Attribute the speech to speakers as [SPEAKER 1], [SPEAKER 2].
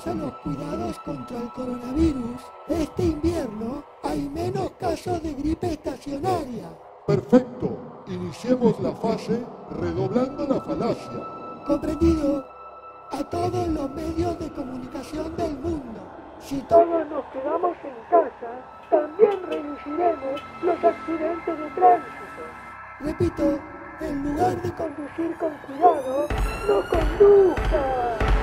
[SPEAKER 1] gracias a los cuidados contra el coronavirus, este invierno hay menos casos de gripe estacionaria.
[SPEAKER 2] Perfecto. Iniciemos la fase redoblando la falacia.
[SPEAKER 1] Comprendido. A todos los medios de comunicación del mundo. Si todos nos quedamos en casa, también reduciremos los accidentes de tránsito. Repito, en lugar de conducir con cuidado, no conduzca.